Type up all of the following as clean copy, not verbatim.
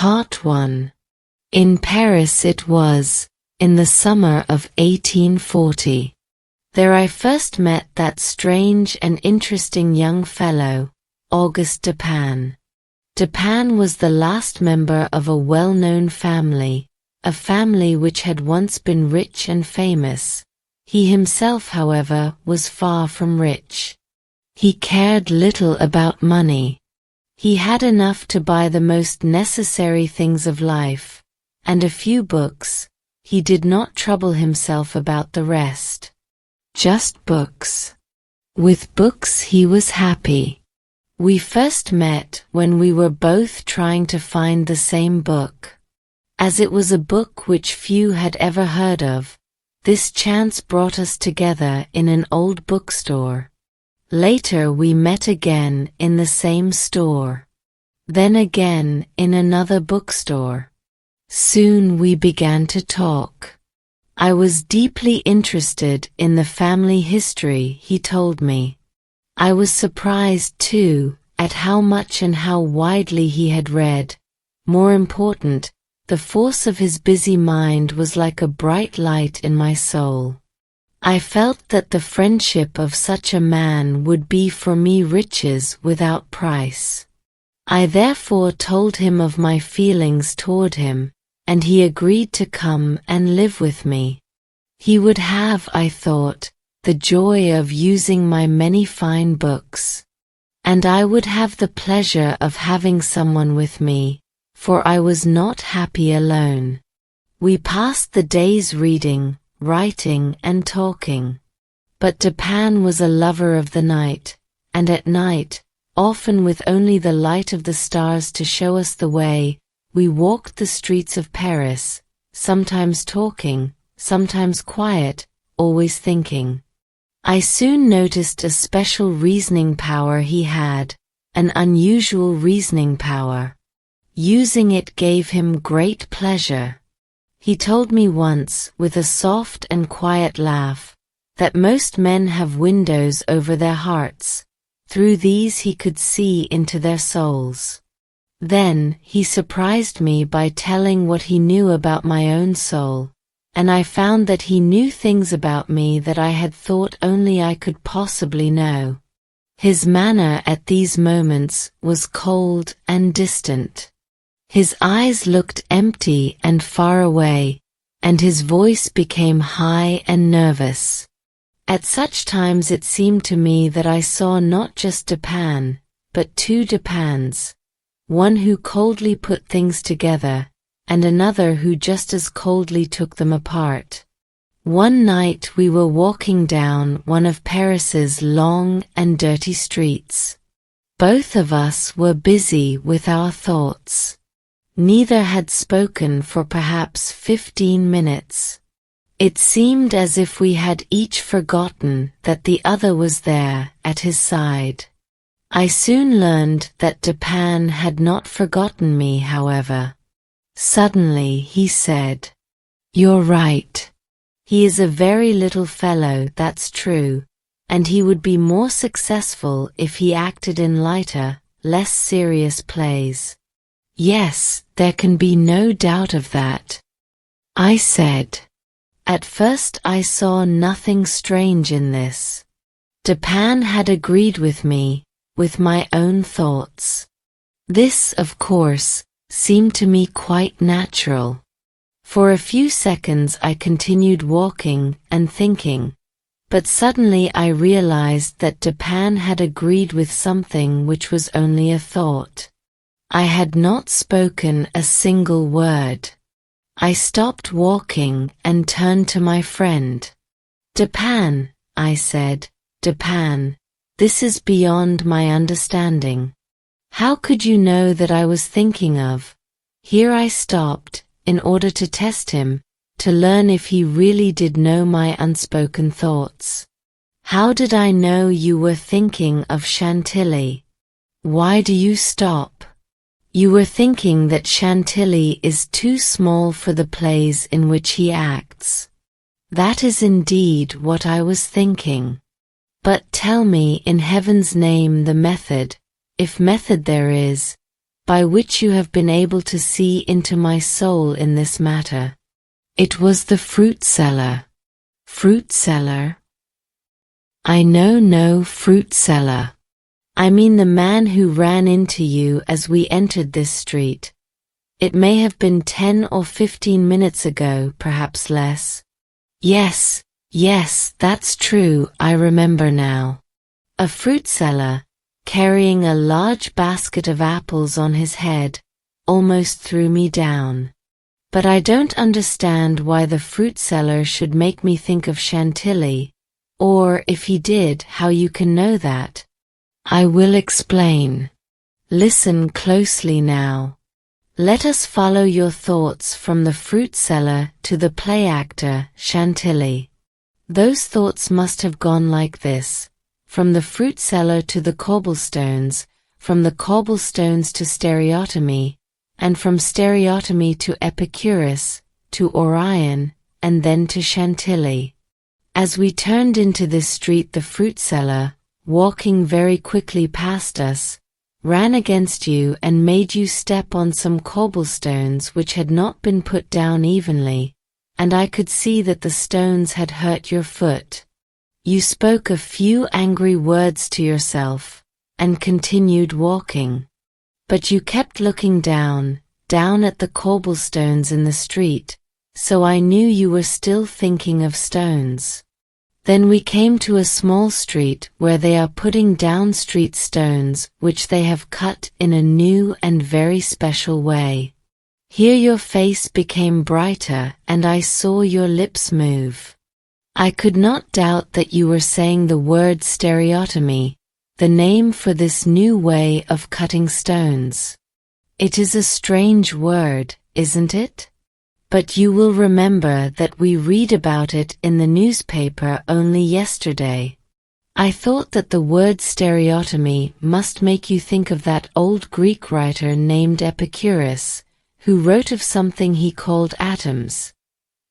Part 1. In Paris it was, in the summer of 1840. There I first met that strange and interesting young fellow, August Dupin. Dupin was the last member of a well-known family, a family which had once been rich and famous. He himself, however, was far from rich. He cared little about money. He had enough to buy the most necessary things of life, and a few books. He did not trouble himself about the rest. Just books. With books he was happy. We first met when we were both trying to find the same book. As it was a book which few had ever heard of, this chance brought us together in an old bookstore. Later we met again in the same store. Then again in another bookstore. Soon we began to talk. I was deeply interested in the family history he told me. I was surprised, too, at how much and how widely he had read. More important, the force of his busy mind was like a bright light in my soul. I felt that the friendship of such a man would be for me riches without price. I therefore told him of my feelings toward him, and he agreed to come and live with me. He would have, I thought, the joy of using my many fine books. And I would have the pleasure of having someone with me, for I was not happy alone. We passed the days reading, writing and talking. But Dupin was a lover of the night, and at night, often with only the light of the stars to show us the way, we walked the streets of Paris, sometimes talking, sometimes quiet, always thinking. I soon noticed a special reasoning power he had, an unusual reasoning power. Using it gave him great pleasure. He told me once, with a soft and quiet laugh, that most men have windows over their hearts. Through these he could see into their souls. Then he surprised me by telling what he knew about my own soul, and I found that he knew things about me that I had thought only I could possibly know. His manner at these moments was cold and distant. His eyes looked empty and far away, and his voice became high and nervous. At such times it seemed to me that I saw not just Dupin, but two Dupins, one who coldly put things together, and another who just as coldly took them apart. One night we were walking down one of Paris's long and dirty streets. Both of us were busy with our thoughts. Neither had spoken for perhaps 15 minutes. It seemed as if we had each forgotten that the other was there at his side. I soon learned that Dupin had not forgotten me, however. Suddenly he said, "You're right. He is a very little fellow, that's true, and he would be more successful if he acted in lighter, less serious plays." "Yes, there can be no doubt of that," I said. At first I saw nothing strange in this. Dupin had agreed with me, with my own thoughts. This, of course, seemed to me quite natural. For a few seconds I continued walking and thinking, but suddenly I realized that Dupin had agreed with something which was only a thought. I had not spoken a single word. I stopped walking and turned to my friend. "Dupin," I said, "Dupin, this is beyond my understanding. How could you know that I was thinking of—" Here I stopped, in order to test him, to learn if he really did know my unspoken thoughts. "How did I know you were thinking of Chantilly? Why do you stop? You were thinking that Chantilly is too small for the plays in which he acts." "That is indeed what I was thinking. But tell me in heaven's name the method, if method there is, by which you have been able to see into my soul in this matter. It was the fruit seller. Fruit seller? I know no fruit seller. I mean the man who ran into you as we entered this street. It may have been 10 or 15 minutes ago, perhaps less. Yes, that's true, I remember now. A fruit seller, carrying a large basket of apples on his head, almost threw me down. But I don't understand why the fruit seller should make me think of Chantilly, or if he did, how you can know that. I will explain. Listen closely now. Let us follow your thoughts from the fruit seller to the play actor, Chantilly. Those thoughts must have gone like this: from the fruit seller to the cobblestones, from the cobblestones to stereotomy, and from stereotomy to Epicurus, to Orion, and then to Chantilly. As we turned into this street, the fruit seller, walking very quickly past us, ran against you and made you step on some cobblestones which had not been put down evenly, and I could see that the stones had hurt your foot. You spoke a few angry words to yourself, and continued walking. But you kept looking down at the cobblestones in the street, so I knew you were still thinking of stones. Then we came to a small street where they are putting down street stones which they have cut in a new and very special way. Here your face became brighter and I saw your lips move. I could not doubt that you were saying the word stereotomy, the name for this new way of cutting stones. It is a strange word, isn't it? But you will remember that we read about it in the newspaper only yesterday. I thought that the word stereotomy must make you think of that old Greek writer named Epicurus, who wrote of something he called atoms.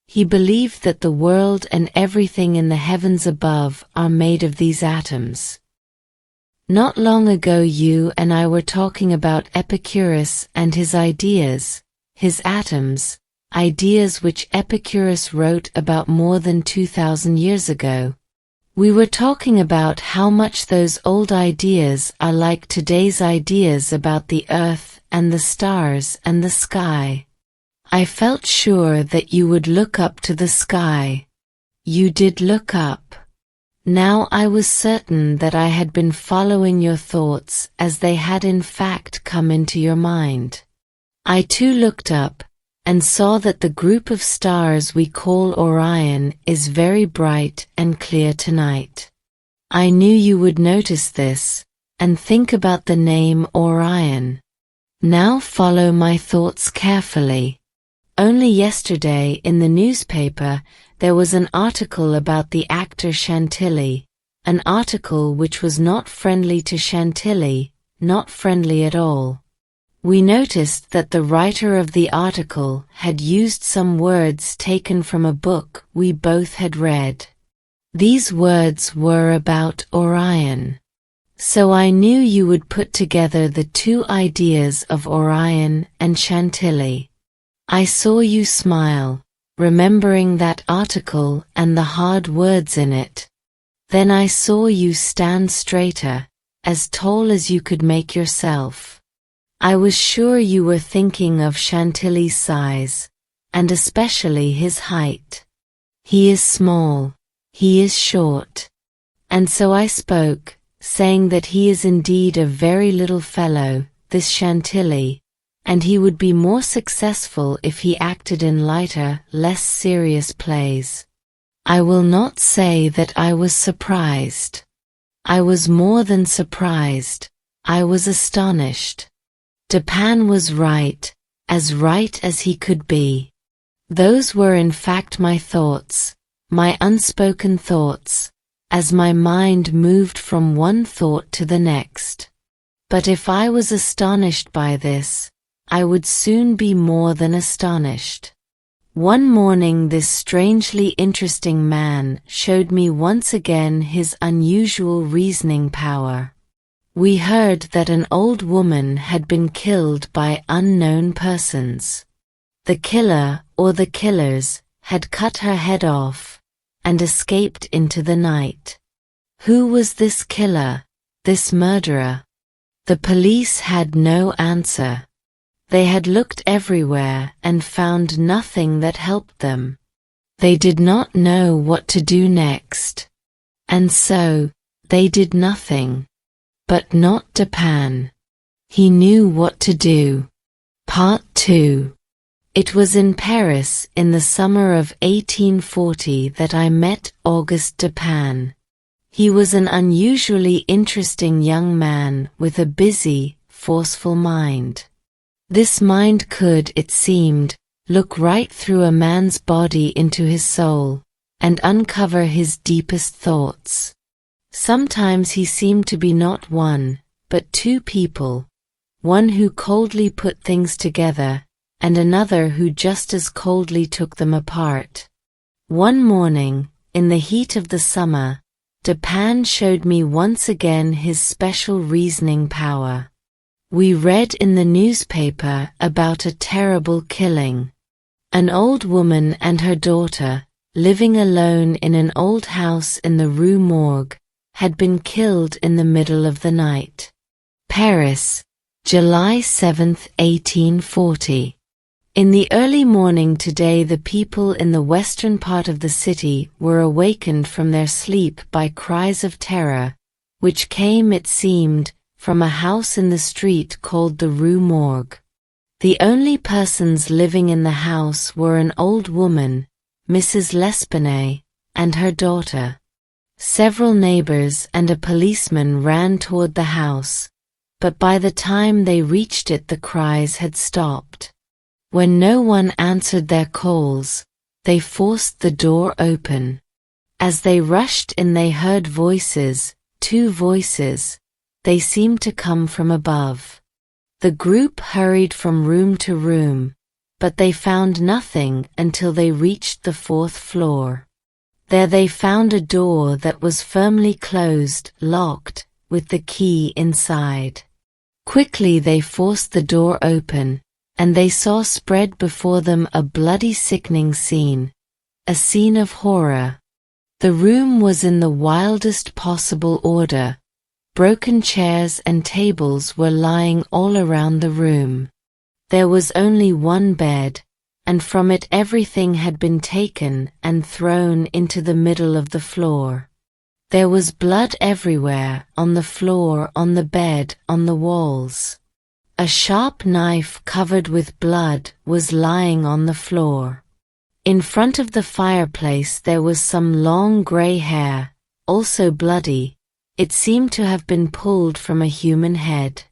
He believed that the world and everything in the heavens above are made of these atoms. Not long ago you and I were talking about Epicurus and his ideas, his atoms, ideas which Epicurus wrote about more than 2,000 years ago. We were talking about how much those old ideas are like today's ideas about the earth and the stars and the sky. I felt sure that you would look up to the sky. You did look up. Now I was certain that I had been following your thoughts as they had in fact come into your mind. I too looked up, and saw that the group of stars we call Orion is very bright and clear tonight. I knew you would notice this, and think about the name Orion. Now follow my thoughts carefully. Only yesterday in the newspaper there was an article about the actor Chantilly, an article which was not friendly to Chantilly, not friendly at all. We noticed that the writer of the article had used some words taken from a book we both had read. These words were about Orion. So I knew you would put together the two ideas of Orion and Chantilly. I saw you smile, remembering that article and the hard words in it. Then I saw you stand straighter, as tall as you could make yourself. I was sure you were thinking of Chantilly's size, and especially his height. He is small, he is short. And so I spoke, saying that he is indeed a very little fellow, this Chantilly, and he would be more successful if he acted in lighter, less serious plays. I will not say that I was surprised. I was more than surprised, I was astonished. Dupin was right as he could be. Those were in fact my thoughts, my unspoken thoughts, as my mind moved from one thought to the next. But if I was astonished by this, I would soon be more than astonished. One morning this strangely interesting man showed me once again his unusual reasoning power. We heard that an old woman had been killed by unknown persons. The killer, or the killers, had cut her head off and escaped into the night. Who was this killer, this murderer? The police had no answer. They had looked everywhere and found nothing that helped them. They did not know what to do next. And so, they did nothing. But not Dupin. He knew what to do. Part 2. It was in Paris in the summer of 1840 that I met August Dupin. He was an unusually interesting young man with a busy, forceful mind. This mind could, it seemed, look right through a man's body into his soul, and uncover his deepest thoughts. Sometimes he seemed to be not one, but two people, one who coldly put things together, and another who just as coldly took them apart. One morning, in the heat of the summer, Dupin showed me once again his special reasoning power. We read in the newspaper about a terrible killing. An old woman and her daughter, living alone in an old house in the Rue Morgue, had been killed in the middle of the night. Paris, July 7, 1840. In the early morning today the people in the western part of the city were awakened from their sleep by cries of terror, which came, it seemed, from a house in the street called the Rue Morgue. The only persons living in the house were an old woman, Mrs. L'Espanaye, and her daughter. Several neighbors and a policeman ran toward the house, but by the time they reached it the cries had stopped. When no one answered their calls, they forced the door open. As they rushed in they heard voices, two voices. They seemed to come from above. The group hurried from room to room, but they found nothing until they reached the 4th floor. There they found a door that was firmly closed, locked, with the key inside. Quickly they forced the door open, and they saw spread before them a bloody, sickening scene, a scene of horror. The room was in the wildest possible order. Broken chairs and tables were lying all around the room. There was only one bed, and from it everything had been taken and thrown into the middle of the floor. There was blood everywhere, on the floor, on the bed, on the walls. A sharp knife covered with blood was lying on the floor. In front of the fireplace there was some long grey hair, also bloody. It seemed to have been pulled from a human head.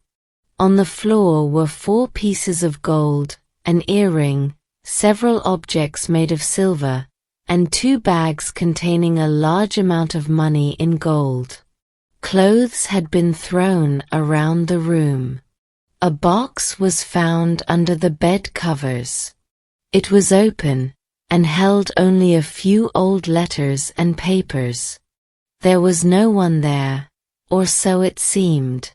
On the floor were 4 pieces of gold, an earring, several objects made of silver, and 2 bags containing a large amount of money in gold. Clothes had been thrown around the room. A box was found under the bed covers. It was open, and held only a few old letters and papers. There was no one there, or so it seemed.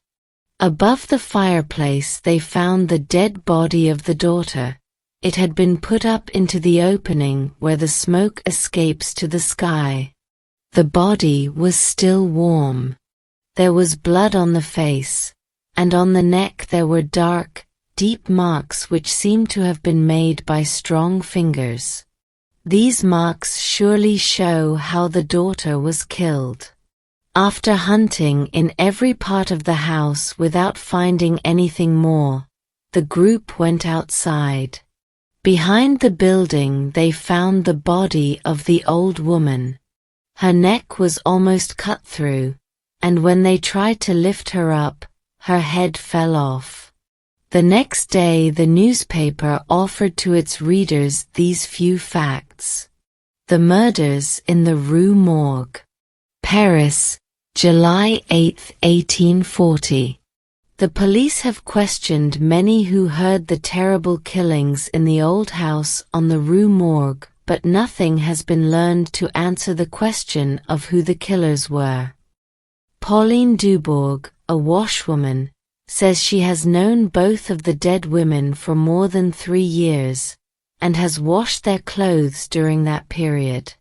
Above the fireplace they found the dead body of the daughter. It had been put up into the opening where the smoke escapes to the sky. The body was still warm. There was blood on the face, and on the neck there were dark, deep marks which seemed to have been made by strong fingers. These marks surely show how the daughter was killed. After hunting in every part of the house without finding anything more, the group went outside. Behind the building they found the body of the old woman. Her neck was almost cut through, and when they tried to lift her up, her head fell off. The next day the newspaper offered to its readers these few facts. The murders in the Rue Morgue. Paris, July 8, 1840. The police have questioned many who heard the terrible killings in the old house on the Rue Morgue, but nothing has been learned to answer the question of who the killers were. Pauline Dubourg, a washwoman, says she has known both of the dead women for more than 3 years, and has washed their clothes during that period.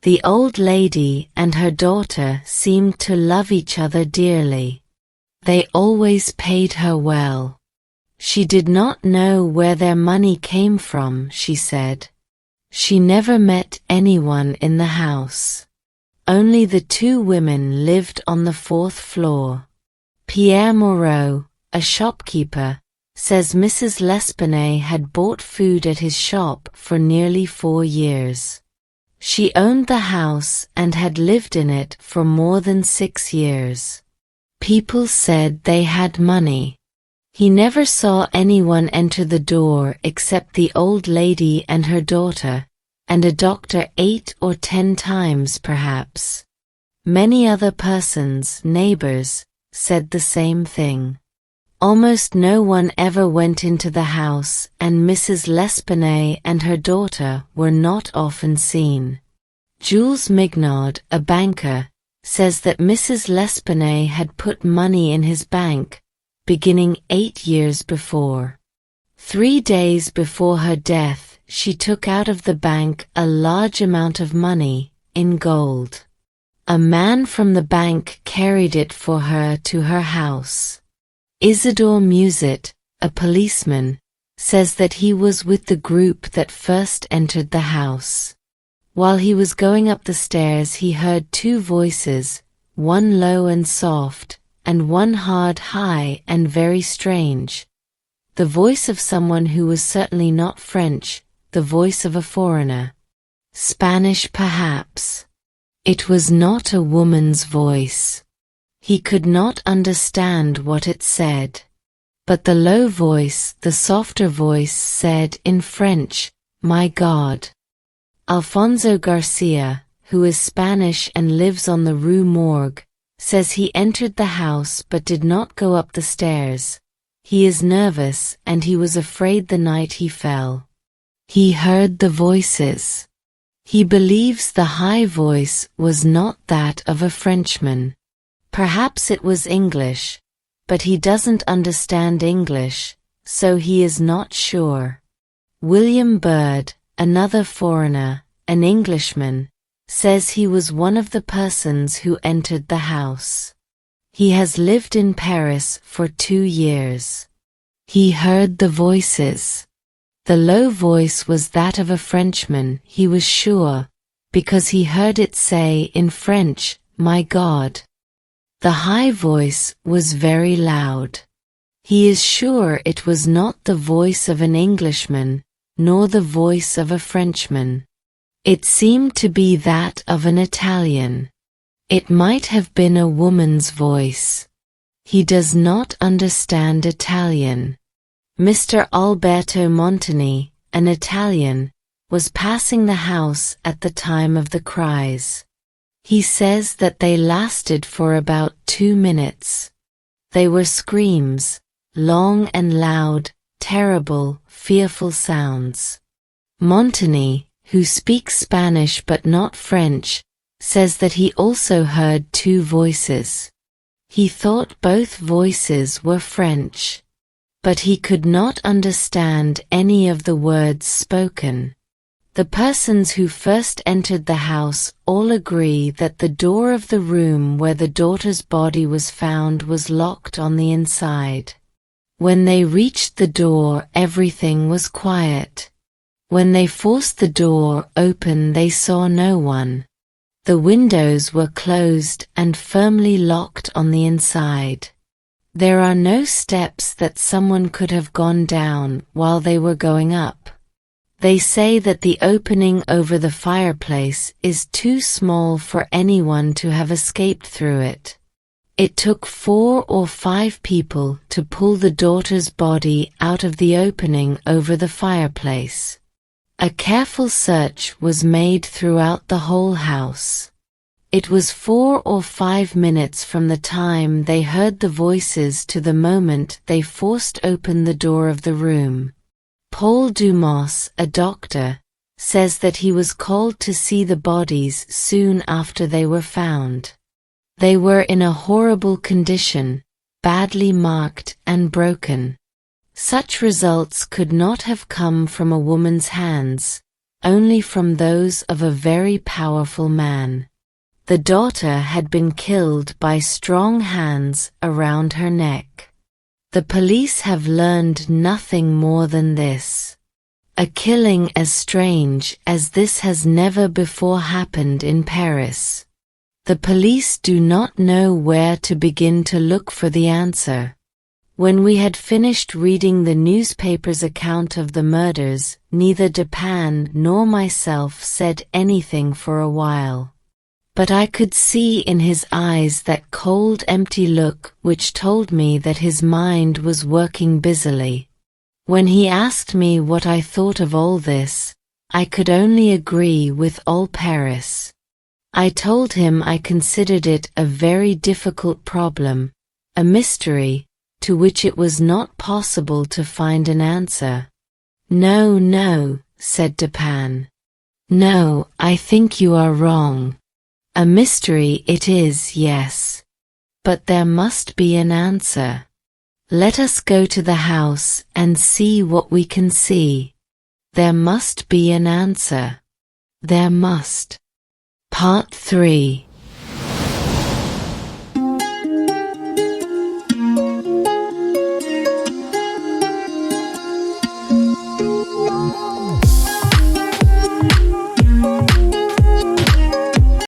The old lady and her daughter seemed to love each other dearly. They always paid her well. She did not know where their money came from, she said. She never met anyone in the house. Only the 2 women lived on the 4th floor. Pierre Moreau, a shopkeeper, says Mrs. L'Espanaye had bought food at his shop for nearly 4 years. She owned the house and had lived in it for more than 6 years. People said they had money. He never saw anyone enter the door except the old lady and her daughter, and a doctor 8 or 10 times perhaps. Many other persons, neighbors, said the same thing. Almost no one ever went into the house, and Mrs. L'Espanaye and her daughter were not often seen. Jules Mignard, a banker, says that Mrs. L'Espanaye had put money in his bank, beginning 8 years before. 3 days before her death, she took out of the bank a large amount of money, in gold. A man from the bank carried it for her to her house. Isidore Muset, a policeman, says that he was with the group that first entered the house. While he was going up the stairs, he heard 2 voices, one low and soft, and one hard, high, and very strange. The voice of someone who was certainly not French, the voice of a foreigner. Spanish perhaps. It was not a woman's voice. He could not understand what it said. But the low voice, the softer voice, said in French, "My God." Alfonso Garcia, who is Spanish and lives on the Rue Morgue, says he entered the house but did not go up the stairs. He is nervous and he was afraid the night he fell. He heard the voices. He believes the high voice was not that of a Frenchman. Perhaps it was English, but he doesn't understand English, so he is not sure. William Bird, another foreigner, an Englishman, says he was one of the persons who entered the house. He has lived in Paris for 2 years. He heard the voices. The low voice was that of a Frenchman, he was sure, because he heard it say in French, "My God." The high voice was very loud. He is sure it was not the voice of an Englishman, nor the voice of a Frenchman. It seemed to be that of an Italian. It might have been a woman's voice. He does not understand Italian. Mr. Alberto Montani, an Italian, was passing the house at the time of the cries. He says that they lasted for about 2 minutes. They were screams, long and loud, terrible, fearful sounds. Montani, who speaks Spanish but not French, says that he also heard 2 voices. He thought both voices were French, but he could not understand any of the words spoken. The persons who first entered the house all agree that the door of the room where the daughter's body was found was locked on the inside. When they reached the door, everything was quiet. When they forced the door open, they saw no one. The windows were closed and firmly locked on the inside. There are no steps that someone could have gone down while they were going up. They say that the opening over the fireplace is too small for anyone to have escaped through it. It took 4 or 5 people to pull the daughter's body out of the opening over the fireplace. A careful search was made throughout the whole house. It was 4 or 5 minutes from the time they heard the voices to the moment they forced open the door of the room. Paul Dumas, a doctor, says that he was called to see the bodies soon after they were found. They were in a horrible condition, badly marked and broken. Such results could not have come from a woman's hands, only from those of a very powerful man. The daughter had been killed by strong hands around her neck. The police have learned nothing more than this. A killing as strange as this has never before happened in Paris. The police do not know where to begin to look for the answer. When we had finished reading the newspaper's account of the murders, neither Dupin nor myself said anything for a while. But I could see in his eyes that cold, empty look which told me that his mind was working busily. When he asked me what I thought of all this, I could only agree with all Paris. I told him I considered it a very difficult problem, a mystery, to which it was not possible to find an answer. "No, no," said Dupin. "No, I think you are wrong. A mystery it is, yes. But there must be an answer. Let us go to the house and see what we can see. There must be an answer. There must." Part 3.